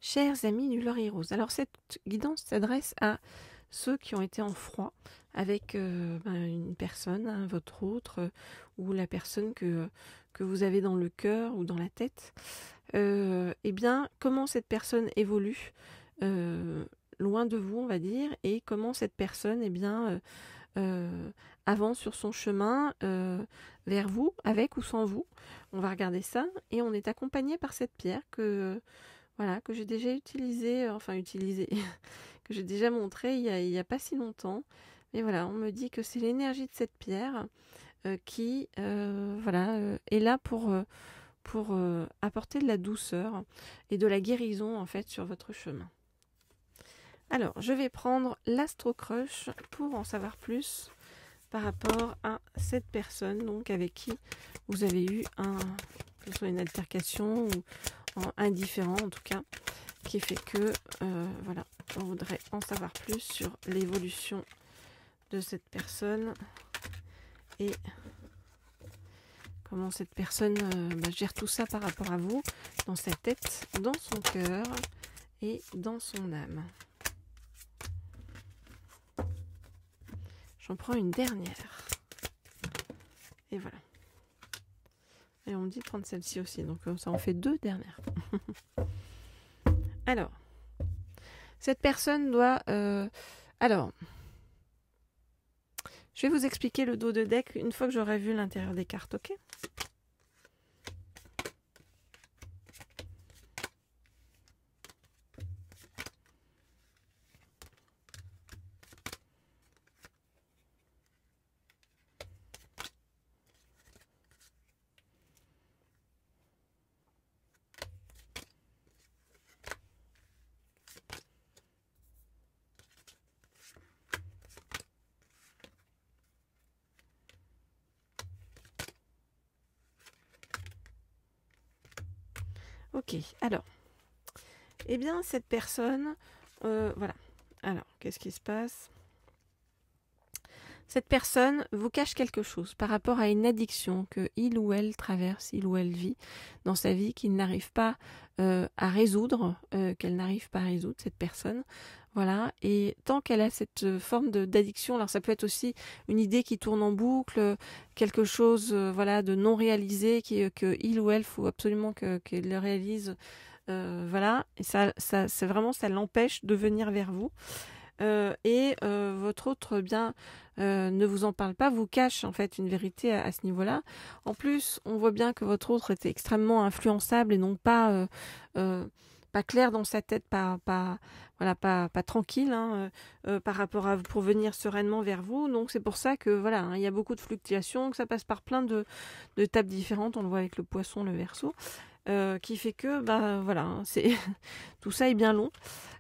Chers amis du Laurier Rose, alors cette guidance s'adresse à ceux qui ont été en froid avec une personne, hein, votre autre, ou la personne que vous avez dans le cœur ou dans la tête. Eh bien, comment cette personne évolue loin de vous, on va dire, et comment cette personne avance sur son chemin vers vous, avec ou sans vous. On va regarder ça, et on est accompagné par cette pierre que j'ai déjà utilisée, que j'ai déjà montré il y a pas si longtemps. Mais voilà, on me dit que c'est l'énergie de cette pierre qui est là pour apporter de la douceur et de la guérison en fait sur votre chemin. Alors, je vais prendre l'Astro Crush pour en savoir plus par rapport à cette personne donc avec qui vous avez eu que ce soit une altercation ou indifférent en tout cas, qui fait que on voudrait en savoir plus sur l'évolution de cette personne et comment cette personne gère tout ça par rapport à vous, dans sa tête, dans son cœur et dans son âme. J'en prends une dernière. Et voilà. Et on me dit de prendre celle-ci aussi, donc ça en fait 2 dernières. Alors, cette personne doit... je vais vous expliquer le dos de deck une fois que j'aurai vu l'intérieur des cartes, ok ? Ok, alors, eh bien, cette personne, voilà. Alors, qu'est-ce qui se passe ? Cette personne vous cache quelque chose par rapport à une addiction que il ou elle traverse, il ou elle vit dans sa vie, qu'il n'arrive pas à résoudre, qu'elle n'arrive pas à résoudre, cette personne. Voilà, et tant qu'elle a cette forme d'addiction, alors ça peut être aussi une idée qui tourne en boucle, quelque chose de non réalisé, que il ou elle, faut absolument qu'elle le réalise. Et ça c'est vraiment, ça l'empêche de venir vers vous. Votre autre ne vous en parle pas, vous cache en fait une vérité à ce niveau-là. En plus, on voit bien que votre autre était extrêmement influençable et non pas clair dans sa tête, pas tranquille par rapport à vous, pour venir sereinement vers vous. Donc c'est pour ça que il y a beaucoup de fluctuations, que ça passe par plein de tables différentes. On le voit avec le Poisson, le Verseau. Qui fait que c'est tout ça est bien long.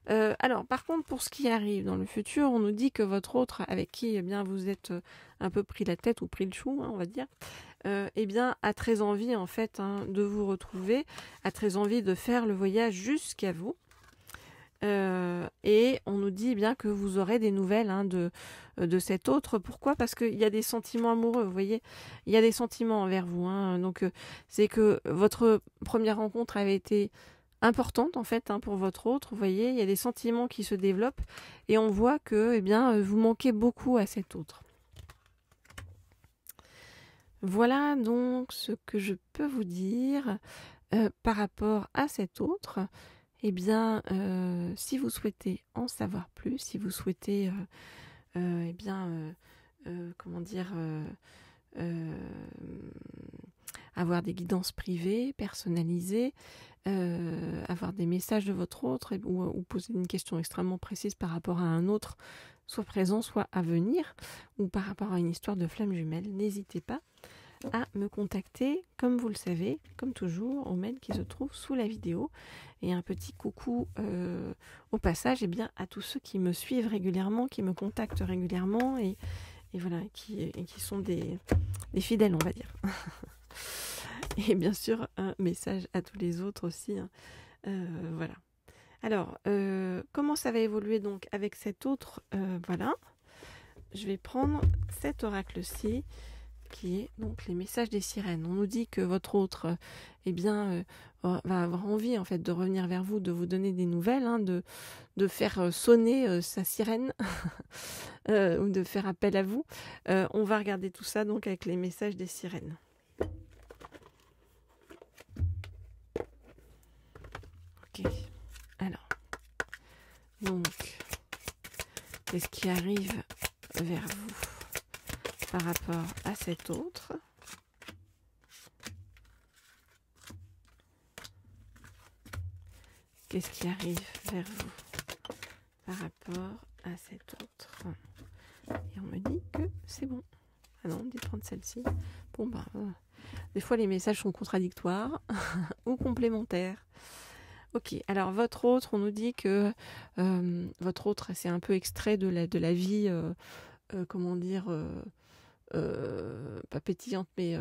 Alors par contre, pour ce qui arrive dans le futur, on nous dit que votre autre, avec qui vous êtes un peu pris la tête ou pris le chou, on va dire, a très envie en fait de vous retrouver, a très envie de faire le voyage jusqu'à vous. Et on nous dit bien que vous aurez des nouvelles de cet autre. Pourquoi ? Parce qu'il y a des sentiments amoureux, vous voyez. Il y a des sentiments envers vous. Donc, c'est que votre première rencontre avait été importante, en fait, pour votre autre. Vous voyez, il y a des sentiments qui se développent. Et on voit que vous manquez beaucoup à cet autre. Voilà donc ce que je peux vous dire par rapport à cet autre. Si vous souhaitez en savoir plus, si vous souhaitez, avoir des guidances privées, personnalisées, avoir des messages de votre autre ou poser une question extrêmement précise par rapport à un autre, soit présent, soit à venir, ou par rapport à une histoire de flamme jumelle, n'hésitez pas à me contacter, comme vous le savez, comme toujours, au mail qui se trouve sous la vidéo. Et un petit coucou au passage à tous ceux qui me suivent régulièrement, qui me contactent régulièrement et qui sont des fidèles, on va dire. Et bien sûr, un message à tous les autres aussi. Voilà. Alors, comment ça va évoluer donc avec cet autre Je vais prendre cet oracle-ci qui est donc les messages des sirènes. On nous dit que votre autre, eh bien, va avoir envie en fait de revenir vers vous, de vous donner des nouvelles, hein, de faire sonner sa sirène ou de faire appel à vous. On va regarder tout ça donc avec les messages des sirènes. Ok. Alors, donc, qu'est-ce qui arrive vers vous par rapport à cet autre? Qu'est-ce qui arrive vers vous par rapport à cet autre? Et on me dit que c'est bon. Ah non, on dit de prendre celle-ci. Bon, des fois les messages sont contradictoires ou complémentaires. Ok, alors votre autre, on nous dit que votre autre, c'est un peu extrait de la vie, comment dire, pas pétillante, mais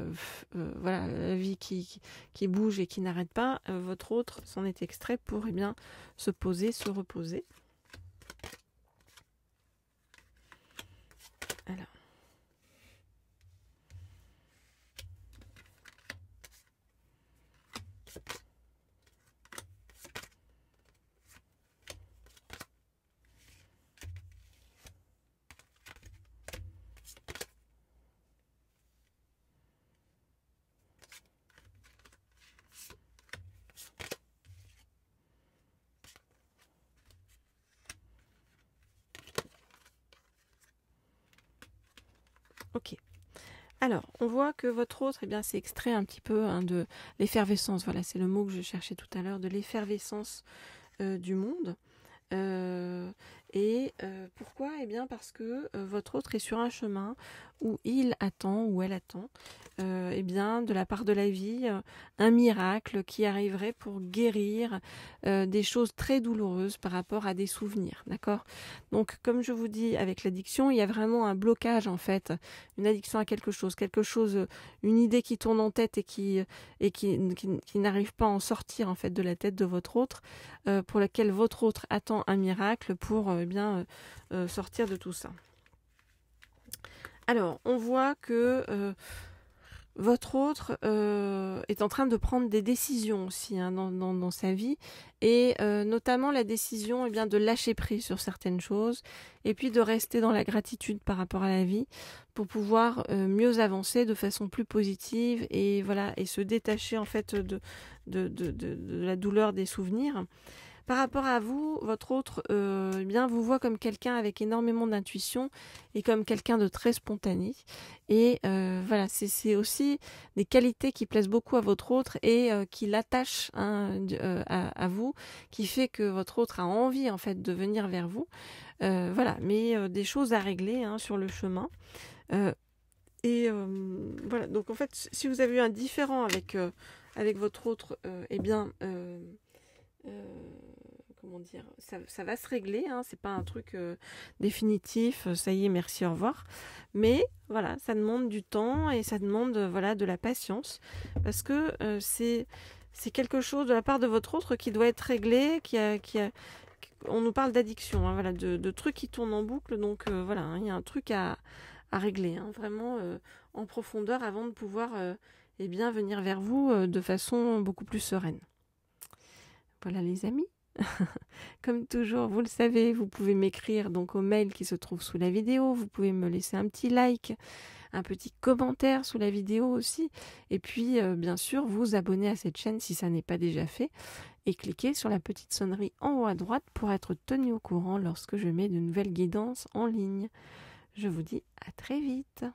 voilà, la vie qui bouge et qui n'arrête pas. Votre autre s'en est extrait pour bien se poser, se reposer. Alors. Ok. Alors, on voit que votre autre, eh bien, c'est extrait un petit peu de l'effervescence. Voilà, c'est le mot que je cherchais tout à l'heure, de l'effervescence du monde. Pourquoi? Eh bien, parce que votre autre est sur un chemin où il attend, ou elle attend, eh bien, de la part de la vie, un miracle qui arriverait pour guérir des choses très douloureuses par rapport à des souvenirs, d'accord? Donc, comme je vous dis, avec l'addiction, il y a vraiment un blocage, en fait, une addiction à quelque chose, une idée qui tourne en tête et qui n'arrive pas à en sortir, en fait, de la tête de votre autre, pour laquelle votre autre attend un miracle pour sortir de tout ça. Alors, on voit que votre autre est en train de prendre des décisions aussi dans sa vie, et notamment la décision de lâcher prise sur certaines choses et puis de rester dans la gratitude par rapport à la vie pour pouvoir mieux avancer de façon plus positive et voilà, et se détacher en fait de la douleur des souvenirs. Par rapport à vous, votre autre vous voit comme quelqu'un avec énormément d'intuition et comme quelqu'un de très spontané. Et voilà, c'est aussi des qualités qui plaisent beaucoup à votre autre et qui l'attachent à vous, qui fait que votre autre a envie en fait de venir vers vous. Voilà, mais des choses à régler sur le chemin. Voilà, donc en fait, si vous avez eu un différend avec votre autre, comment dire, ça va se régler, c'est pas un truc définitif, ça y est, merci, au revoir. Mais voilà, ça demande du temps et ça demande de la patience, parce que c'est quelque chose de la part de votre autre qui doit être réglé, on nous parle d'addiction, voilà, de trucs qui tournent en boucle, donc voilà, il y a un truc à régler, vraiment en profondeur avant de pouvoir venir vers vous de façon beaucoup plus sereine. Voilà les amis. Comme toujours, vous le savez, vous pouvez m'écrire donc au mail qui se trouve sous la vidéo, vous pouvez me laisser un petit like, un petit commentaire sous la vidéo aussi, et puis bien sûr vous abonner à cette chaîne si ça n'est pas déjà fait, et cliquez sur la petite sonnerie en haut à droite pour être tenu au courant lorsque je mets de nouvelles guidances en ligne. Je vous dis à très vite.